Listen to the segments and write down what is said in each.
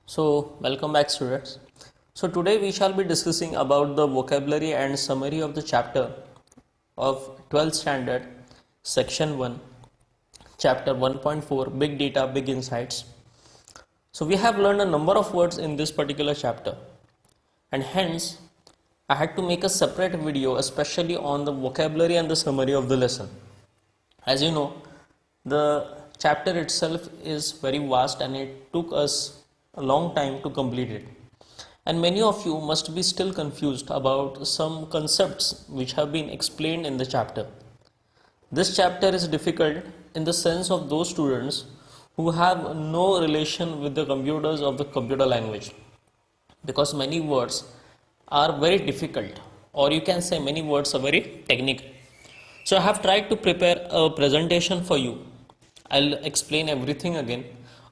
Welcome back, students. So today we shall be discussing about the vocabulary and summary of the chapter of 12th standard, section 1, chapter 1.4, Big Data, Big Insights. So we have learned a number of words in this particular chapter, and hence I had to make a separate video especially on the vocabulary and the summary of the lesson. As you know, the chapter itself is very vast and it took us a long time to complete it. And many of you must be still confused about some concepts which have been explained in the chapter. This chapter is difficult in the sense of those students who have no relation with the computers of the computer language, because many words are very difficult, or you can say many words are very technical. So I have tried to prepare a presentation for you. I'll explain everything again,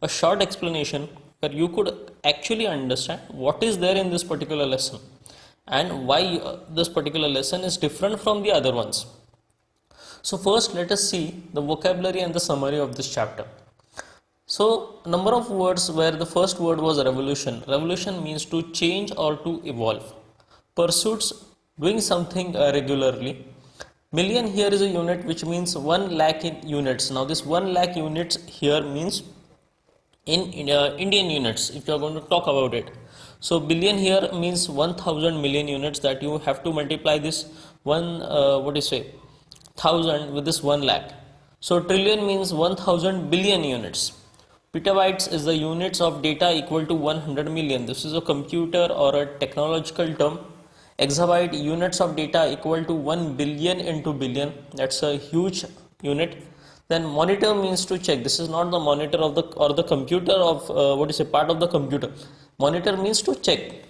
a short explanation where you could actually understand what is there in this particular lesson and why this particular lesson is different from the other ones. So first let us see the vocabulary and the summary of this chapter. So number of words where the first word was revolution. Revolution means to change or to evolve. Pursuits, doing something regularly. Million here is a unit which means 1 lakh in units. Now this 1 lakh units here means in Indian units if you are going to talk about it. So billion here means 1000 million units, that you have to multiply this 1000 with this 1 lakh. So trillion means 1000 billion units. Petabytes is the units of data equal to 100 million. This is a computer or a technological term. Exabyte, units of data equal to 1 billion into billion. That's a huge unit. Then monitor means to check. This is not the monitor of the or the computer of part of the computer. Monitor means to check.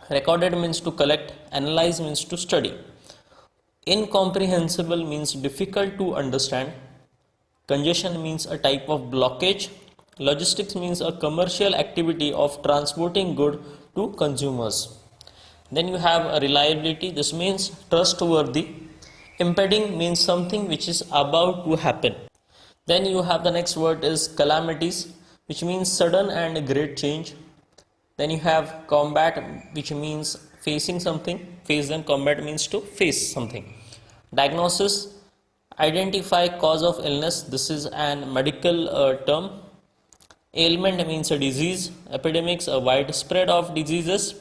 Recorded means to collect. Analyze means to study. Incomprehensible means difficult to understand. Congestion means a type of blockage. Logistics means a commercial activity of transporting good to consumers. Then you have a reliability. This means trustworthy. Impending means something which is about to happen. Then you have the next word is calamities, which means sudden and great change. Then you have combat, which means facing something. Face, then combat means to face something. Diagnosis, identify cause of illness. This is an medical term. Ailment means a disease. Epidemics, a widespread of diseases.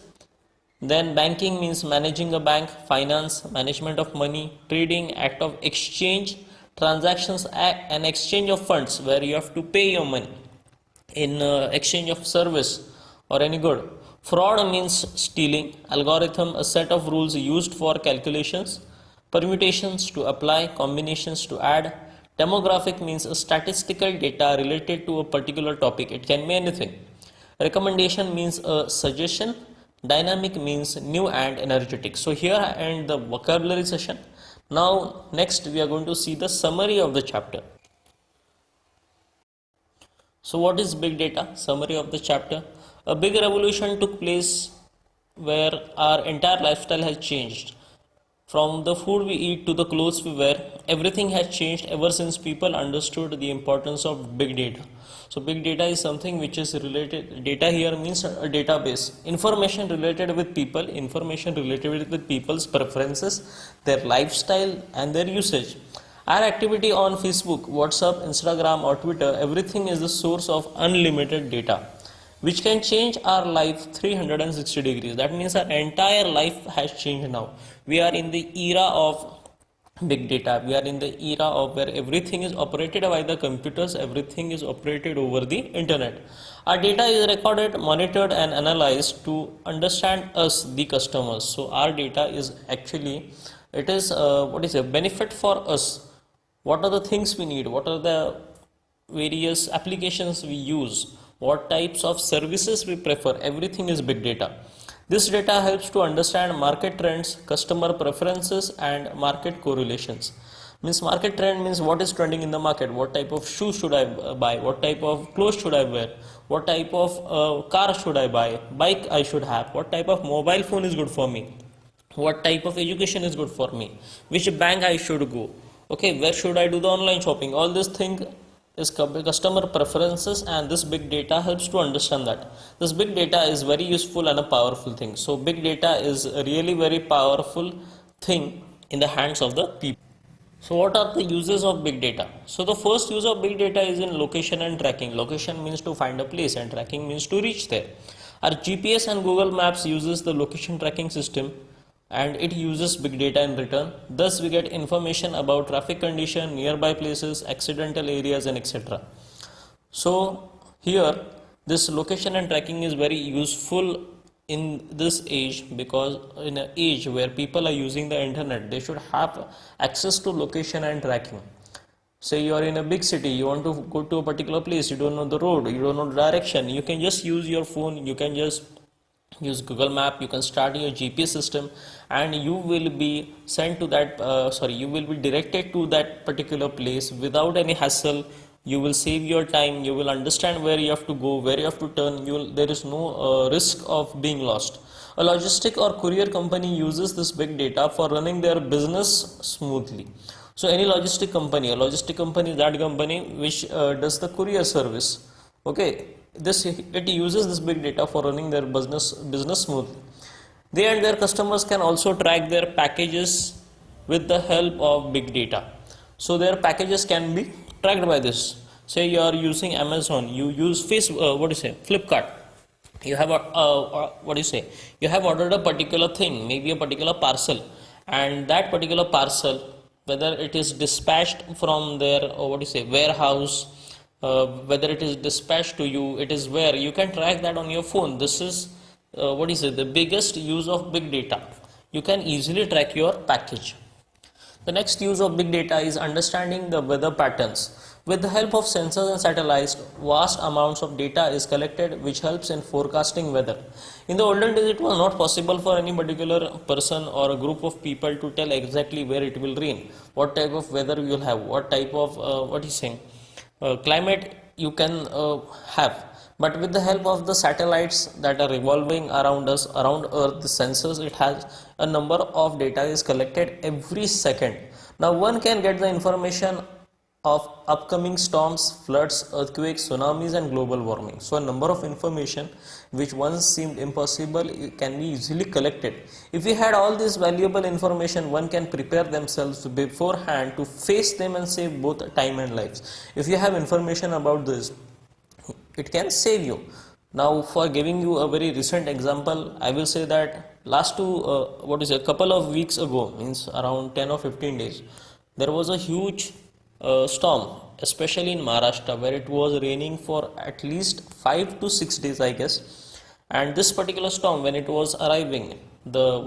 Then banking means managing a bank. Finance, management of money. Trading, act of exchange. Transactions, an exchange of funds where you have to pay your money in exchange of service or any good. Fraud means stealing. Algorithm, a set of rules used for calculations. Permutations, to apply. Combinations, to add. Demographic means a statistical data related to a particular topic. It can be anything. Recommendation means a suggestion. Dynamic means new and energetic. So here I end the vocabulary session. Now next we are going to see the summary of the chapter. So what is big data? Summary of the chapter. A big revolution took place where our entire lifestyle has changed. From the food we eat to the clothes we wear, everything has changed ever since people understood the importance of big data. So big data is something which is related. Data here means a database. Information related with people, information related with people's preferences, their lifestyle and their usage. Our activity on Facebook, WhatsApp, Instagram or Twitter, everything is the source of unlimited data, which can change our life 360 degrees. That means our entire life has changed now. We are in the era of big data. We are in the era of where everything is operated by the computers, everything is operated over the internet. Our data is recorded, monitored and analyzed to understand us, the customers. So our data is actually, it is a benefit for us. What are the things we need? What are the various applications we use? What types of services we prefer? Everything is big data. This data helps to understand market trends, customer preferences and market correlations. Means market trend means what is trending in the market, what type of shoes should I buy, what type of clothes should I wear, what type of car should I buy, bike I should have, what type of mobile phone is good for me, what type of education is good for me, which bank I should go, okay, where should I do the online shopping. All these things is customer preferences, and this big data helps to understand that. This big data is very useful and a powerful thing. So big data is a really very powerful thing in the hands of the people. So what are the uses of big data? So the first use of big data is in location and tracking. Location means to find a place and tracking means to reach there. Our GPS and Google Maps uses the location tracking system, and it uses big data in return. Thus we get information about traffic condition, nearby places, accidental areas, and etc. So here this location and tracking is very useful in this age, because in an age where people are using the internet, they should have access to location and tracking. Say you are in a big city, you want to go to a particular place, you don't know the road, you don't know the direction, you can just use your phone, you can just use Google Map, you can start your GPS system, and you will be sent to that you will be directed to that particular place without any hassle. You will save your time, you will understand where you have to go, where you have to turn, there is no risk of being lost. A logistic or courier company uses this big data for running their business smoothly. So any logistic company, a logistic company is that company which does the courier service. Okay, it uses this big data for running their business smoothly. They and their customers can also track their packages with the help of big data. So their packages can be tracked by this. Say you are using Amazon, you use Flipkart. You have you have ordered a particular thing, maybe a particular parcel, and that particular parcel, whether it is dispatched from their warehouse, whether it is dispatched to you, it is where you can track that on your phone. This is the biggest use of big data. You can easily track your package. The next use of big data is understanding the weather patterns. With the help of sensors and satellites, vast amounts of data is collected which helps in forecasting weather. In the olden days, it was not possible for any particular person or a group of people to tell exactly where it will rain, what type of weather you will have, what type of climate you can have. But with the help of the satellites that are revolving around us, around Earth, the sensors, it has a number of data is collected every second. Now one can get the information of upcoming storms, floods, earthquakes, tsunamis, and global warming. So a number of information which once seemed impossible can be easily collected. If we had all this valuable information, one can prepare themselves beforehand to face them and save both time and lives. If you have information about this, it can save you. Now for giving you a very recent example, I will say that a couple of weeks ago, means around 10 or 15 days, there was a huge storm, especially in Maharashtra, where it was raining for at least 5 to 6 days, I guess. And this particular storm, when it was arriving, the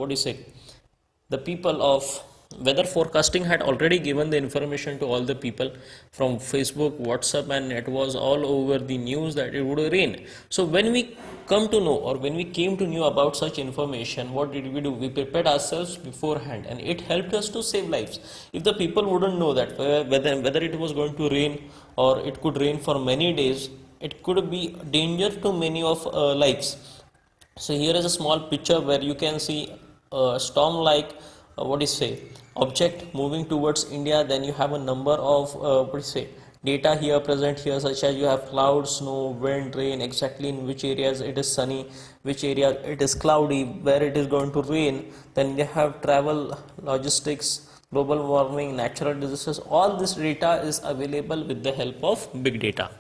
people of weather forecasting had already given the information to all the people from Facebook, WhatsApp, and it was all over the news that it would rain. So when we come to know, or when we came to know about such information, what did we do? We prepared ourselves beforehand, and it helped us to save lives. If the people wouldn't know that whether it was going to rain or it could rain for many days, it could be danger to many of lives. So here is a small picture where you can see a storm like object moving towards India. Then you have a number of data here present here, such as you have clouds, snow, wind, rain, exactly in which areas it is sunny, which area it is cloudy, where it is going to rain. Then you have travel, logistics, global warming, natural disasters. All this data is available with the help of big data.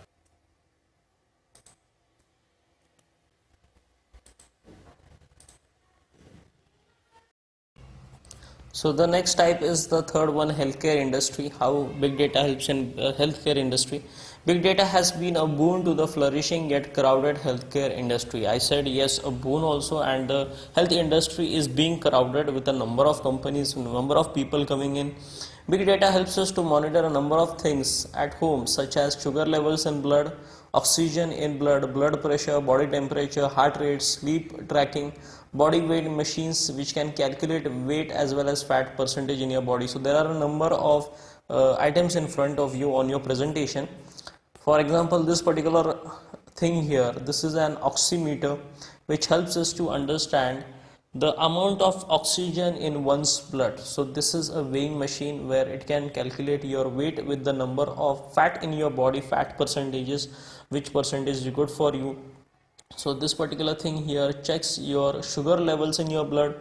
So the next type is the third one, healthcare industry. How big data helps in healthcare industry. Big data has been a boon to the flourishing yet crowded healthcare industry. I said yes, a boon also, and the health industry is being crowded with a number of companies, number of people coming in. Big data helps us to monitor a number of things at home, such as sugar levels in blood, oxygen in blood, blood pressure, body temperature, heart rate, sleep tracking, body weight machines which can calculate weight as well as fat percentage in your body. So there are a number of items in front of you on your presentation. For example, this particular thing here, this is an oximeter which helps us to understand the amount of oxygen in one's blood. So this is a weighing machine where it can calculate your weight with the number of fat in your body, fat percentages, which percentage is good for you. So this particular thing here checks your sugar levels in your blood.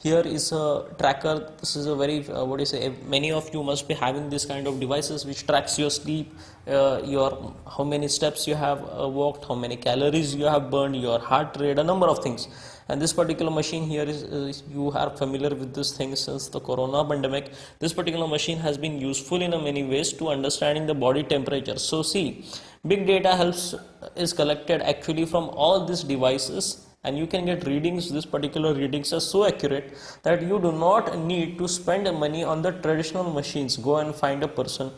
Here is a tracker. This is a very what do you say, many of you must be having this kind of devices which tracks your sleep, your how many steps you have walked, how many calories you have burned, your heart rate, a number of things. And this particular machine here is you are familiar with this thing since the corona pandemic. This particular machine has been useful in a many ways to understanding the body temperature. So see, big data helps is collected actually from all these devices, and you can get readings. This particular readings are so accurate that you do not need to spend money on the traditional machines. Go and find a person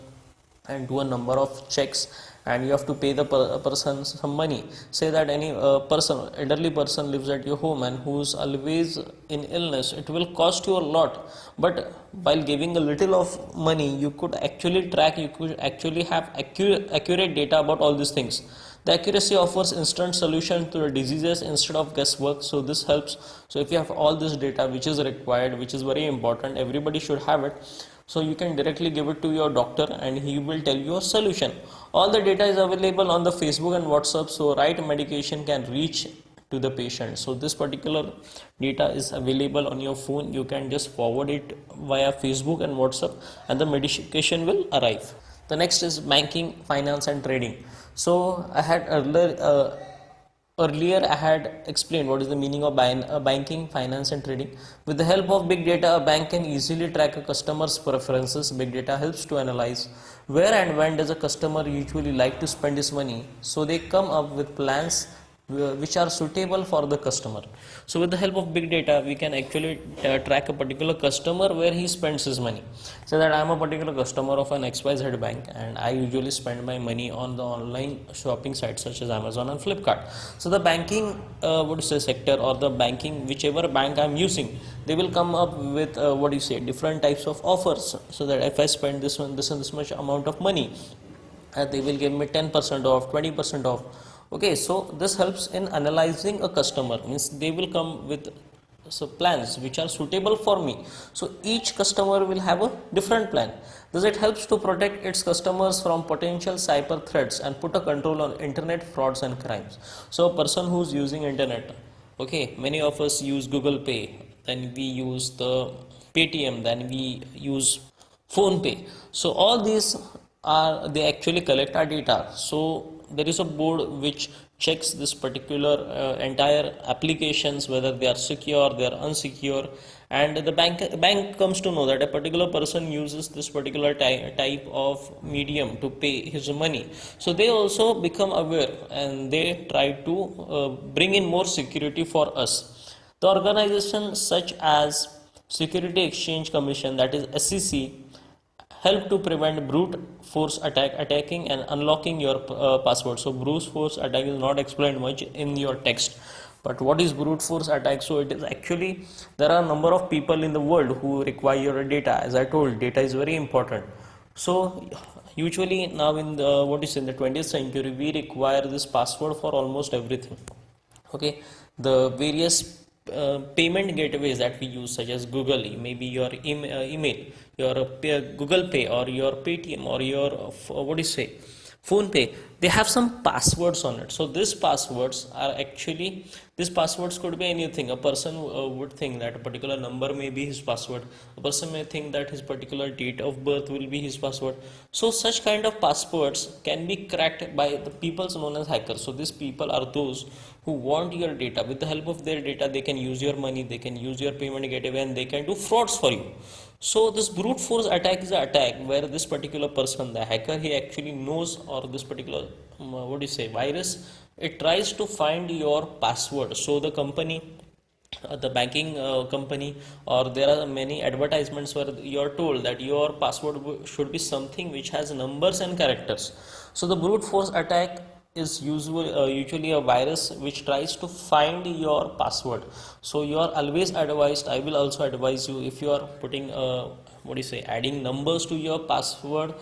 and do a number of checks, and you have to pay the person some money. Say that any elderly person lives at your home and who's always in illness, it will cost you a lot, but while giving a little of money you could actually track, you could actually have accurate data about all these things. The accuracy offers instant solution to the diseases instead of guesswork. So this helps. So if you have all this data which is required, which is very important, everybody should have it, so you can directly give it to your doctor and he will tell you a solution. All the data is available on the Facebook and WhatsApp, so right medication can reach to the patient. So this particular data is available on your phone. You can just forward it via Facebook and WhatsApp and the medication will arrive. The next is banking, finance and trading. So I had earlier I had explained what is the meaning of banking, finance and trading. With the help of big data, a bank can easily track a customer's preferences. Big data helps to analyze where and when does a customer usually like to spend his money. So they come up with plans which are suitable for the customer. So with the help of big data we can actually track a particular customer where he spends his money. So that I am a particular customer of an XYZ bank and I usually spend my money on the online shopping sites such as Amazon and Flipkart. So the banking sector or the banking, whichever bank I am using, they will come up with different types of offers. So that if I spend this much amount of money, they will give me 10% off, 20% off. Okay, so this helps in analyzing a customer, means they will come with plans which are suitable for me. So each customer will have a different plan. Thus it helps to protect its customers from potential cyber threats and put a control on internet frauds and crimes. So a person who's using internet, okay, many of us use Google Pay, then we use the Paytm, then we use Phone Pay. So all these they actually collect our data. So there is a board which checks this particular entire applications, whether they are secure, they are unsecure, and the bank comes to know that a particular person uses this particular type of medium to pay his money. So they also become aware and they try to bring in more security for us. The organizations such as Security Exchange Commission, that is SEC, help to prevent brute force attacking and unlocking your password. So brute force attack is not explained much in your text, but what is brute force attack? So it is actually, there are a number of people in the world who require your data. As I told, data is very important. So usually now in the in the 20th century we require this password for almost everything. Okay, the various payment gateways that we use, such as Google, maybe your email, your Google Pay or your Paytm or your Phone Pay, they have some passwords on it. So these passwords could be anything. A person would think that a particular number may be his password. A person may think that his particular date of birth will be his password. So such kind of passwords can be cracked by the people known as hackers. So these people are those who want your data. With the help of their data, they can use your money, they can use your payment gateway, and they can do frauds for you. So this brute force attack is an attack where this particular person, the hacker, he actually knows, or this particular virus, it tries to find your password. So the company, the banking company, or there are many advertisements where you are told that your password should be something which has numbers and characters. So the brute force attack is usually a virus which tries to find your password. So you are always advised, I will also advise you, if you are putting adding numbers to your password,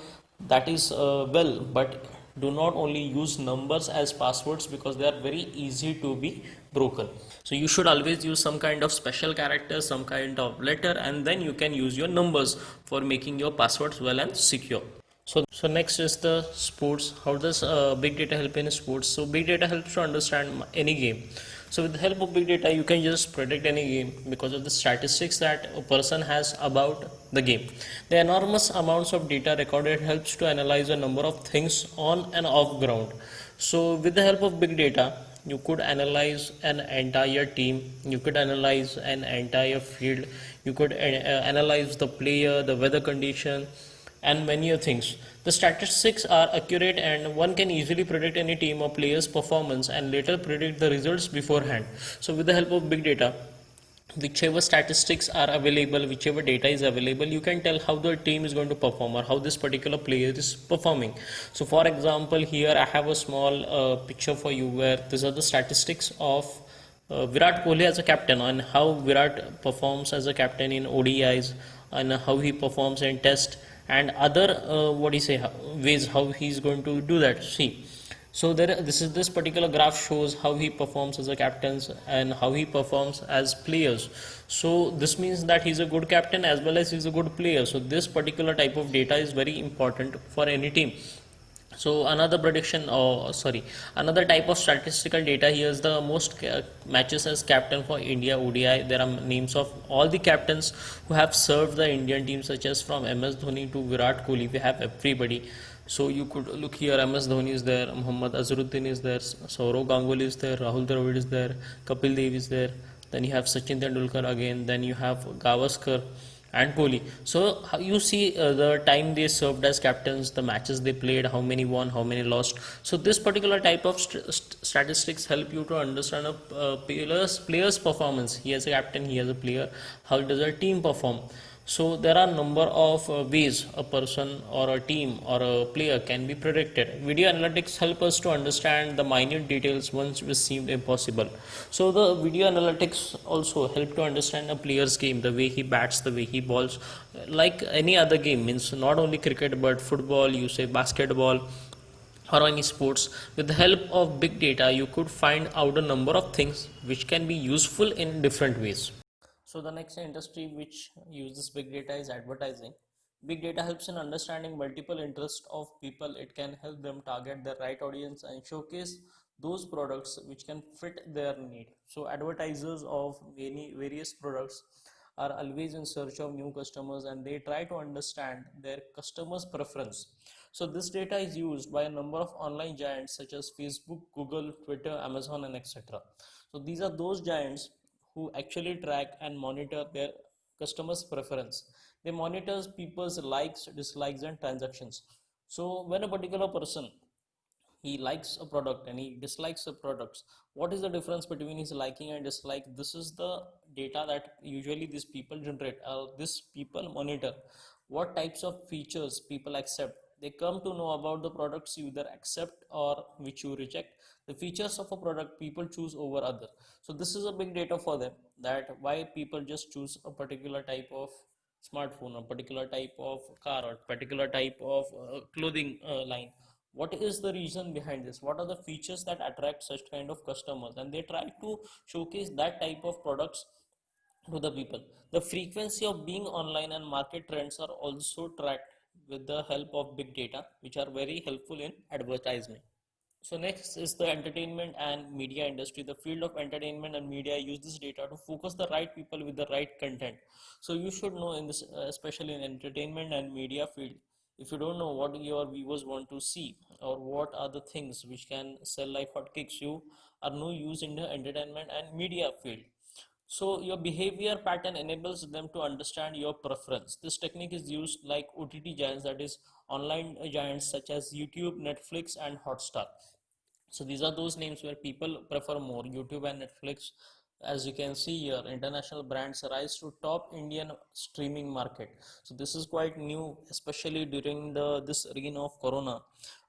that is but do not only use numbers as passwords because they are very easy to be broken. So you should always use some kind of special character, some kind of letter, and then you can use your numbers for making your passwords well and secure. So next is the sports. How does big data help in sports? So big data helps to understand any game. So with the help of big data, you can just predict any game because of the statistics that a person has about the game. The enormous amounts of data recorded helps to analyze a number of things on and off ground. So with the help of big data, you could analyze an entire team, you could analyze an entire field, you could analyze the player, the weather condition, and many other things. The statistics are accurate and one can easily predict any team or player's performance and later predict the results beforehand. So with the help of big data, whichever statistics are available, whichever data is available, you can tell how the team is going to perform or how this particular player is performing. So for example, here I have a small picture for you where these are the statistics of Virat Kohli as a captain, and how Virat performs as a captain in ODIs, and how he performs in test and other what do you say ways how he is going to do that. See, so this particular graph shows how he performs as a captain and how he performs as players. So this means that he's a good captain as well as he's a good player. So this particular type of data is very important for any team. So another prediction, or sorry, another type of statistical data here is the most matches as captain for India ODI. There are names of all the captains who have served the Indian team, such as from MS Dhoni to Virat Kohli. We have everybody. So you could look here, MS Dhoni is there, Muhammad Azharuddin is there, Sourav Ganguly is there, Rahul Dravid is there, Kapil Dev is there, then you have Sachin Tendulkar again, then you have Gavaskar and Kohli. So you see the time they served as captains, the matches they played, how many won, how many lost. So this particular type of statistics help you to understand a player's performance. He as a captain, he as a player, how does a team perform. So there are number of ways a person or a team or a player can be predicted. Video analytics help us to understand the minute details once which seemed impossible. So the video analytics also help to understand a player's game, the way he bats, the way he balls, like any other game. Means not only cricket but football, you say basketball, or any sports. With the help of big data, you could find out a number of things which can be useful in different ways. So the next industry which uses big data is advertising. Big data helps in understanding multiple interests of people. It can help them target the right audience and showcase those products which can fit their need. So advertisers of many various products are always in search of new customers, and they try to understand their customers' preference. So this data is used by a number of online giants such as Facebook, Google, Twitter, Amazon, and etc. So these are those giants who actually track and monitor their customers' preference. They monitors people's likes, dislikes, and transactions. So when a particular person, he likes a product and he dislikes the products, what is the difference between his liking and dislike? This is the data that usually these people generate, this people monitor what types of features people accept. They come to know about the products you either accept or which you reject. The features of a product people choose over other. So this is a big data for them, that why people just choose a particular type of smartphone, a particular type of car, or particular type of clothing line. What is the reason behind this? What are the features that attract such kind of customers? And they try to showcase that type of products to the people. The frequency of being online and market trends are also tracked with the help of big data, which are very helpful in advertisement. So next is the entertainment and media industry. The field of entertainment and media use this data to focus the right people with the right content. So you should know in this, especially in entertainment and media field, if you don't know what your viewers want to see or what are the things which can sell like hotcakes, you are no use in the entertainment and media field. So your behavior pattern enables them to understand your preference. This technique is used like OTT giants, that is online giants such as YouTube, Netflix, and Hotstar. So these are those names where people prefer more, YouTube and Netflix. As you can see here, international brands rise to top Indian streaming market. So this is quite new, especially during this reign of corona.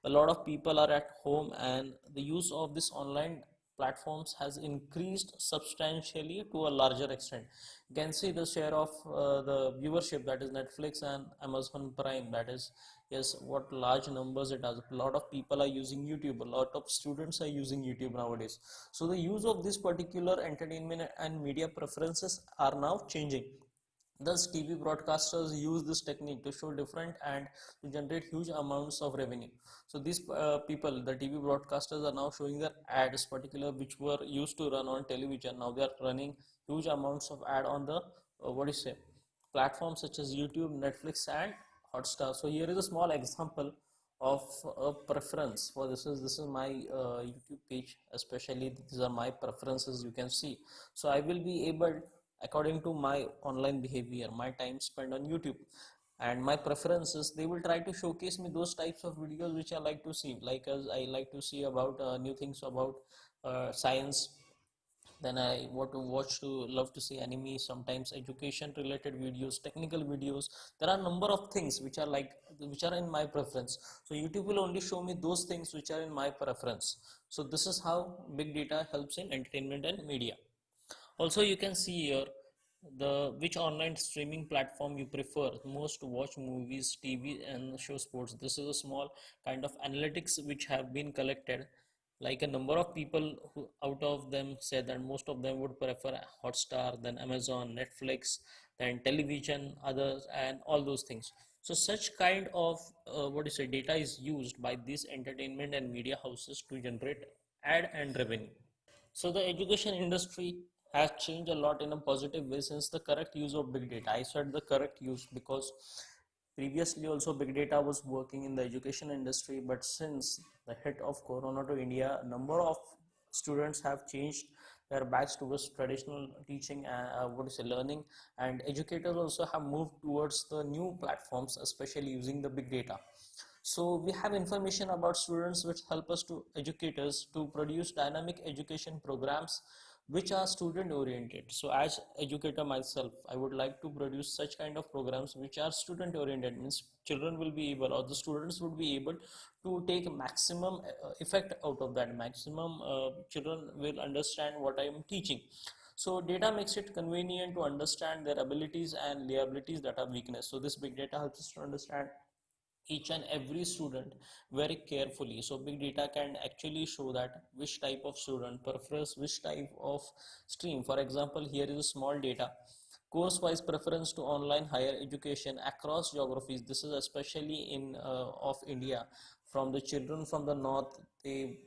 A lot of people are at home, and the use of this online platforms has increased substantially to a larger extent. You can see the share of the viewership, that is Netflix and Amazon Prime, that is Yes, what large numbers it has. A lot of people are using YouTube. A lot of students are using YouTube nowadays. So the use of this particular entertainment and media preferences are now changing. Thus, TV broadcasters use this technique to show different and to generate huge amounts of revenue. So these people, the TV broadcasters, are now showing their ads, particular which were used to run on television. Now they are running huge amounts of ad on the what do you say, platforms such as YouTube, Netflix, and Hotstar. So here is a small example of a preference for this is my YouTube page. Especially these are my preferences, you can see. So I will be able, according to my online behavior, my time spent on YouTube and my preferences, they will try to showcase me those types of videos which I like to see. Like as I like to see about new things about science, then I want to watch to love to see anime, sometimes education related videos, technical videos. There are a number of things which are like, which are in my preference. So YouTube will only show me those things which are in my preference. So this is how big data helps in entertainment and media. Also, you can see here the which online streaming platform you prefer most to watch movies, TV, and show sports. This is a small kind of analytics which have been collected. Like a number of people who out of them said that most of them would prefer Hotstar, then Amazon, Netflix, then television, others, and all those things. So such kind of what is it data is used by these entertainment and media houses to generate ad and revenue. So the education industry has changed a lot in a positive way since the correct use of big data. I said the correct use because previously also big data was working in the education industry, but since the hit of corona to India, a number of students have changed their backs towards traditional teaching and what is it, learning, and educators also have moved towards the new platforms, especially using the big data. So we have information about students which help us to educators to produce dynamic education programs which are student oriented. So as educator myself, I would like to produce such kind of programs which are student oriented, means children will be able, or the students would be able to take maximum effect out of that. Maximum children will understand what I am teaching. So data makes it convenient to understand their abilities and liabilities that are weakness. So this big data helps us to understand each and every student very carefully. So big data can actually show that which type of student prefers which type of stream. For example, here is a small data course wise preference to online higher education across geographies. This is especially in of India. From the children from the north, they,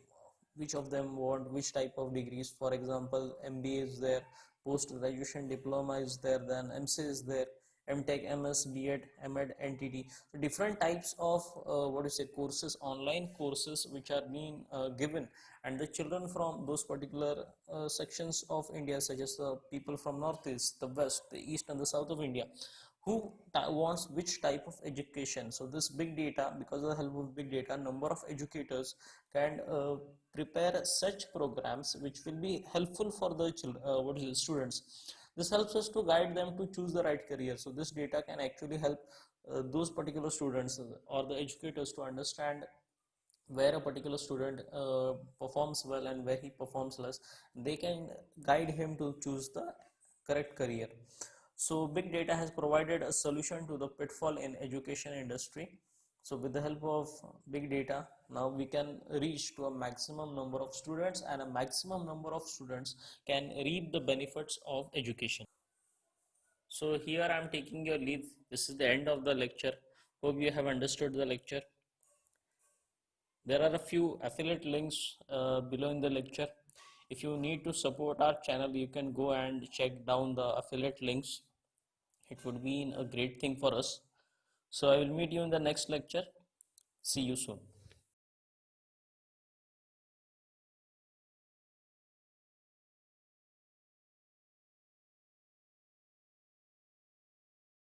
which of them want which type of degrees. For example, MBA is there, post graduation diploma is there, then MC is there, MTech, MS, B.Ed, M.Ed, NTT. So different types of what is it courses, online courses which are being given, and the children from those particular sections of India, such as the people from northeast, the west, the east, and the south of India, who wants which type of education. So this big data, because of the help of big data, number of educators can prepare such programs which will be helpful for the children, what is it, students. This helps us to guide them to choose the right career. So this data can actually help those particular students or the educators to understand where a particular student performs well and where he performs less. They can guide him to choose the correct career. So big data has provided a solution to the pitfall in education industry. So with the help of big data, now we can reach to a maximum number of students, and a maximum number of students can reap the benefits of education. So here I am taking your leave. This is the end of the lecture. Hope you have understood the lecture. There are a few affiliate links below in the lecture. If you need to support our channel, you can go and check down the affiliate links. It would be a great thing for us. So I will meet you in the next lecture. See you soon.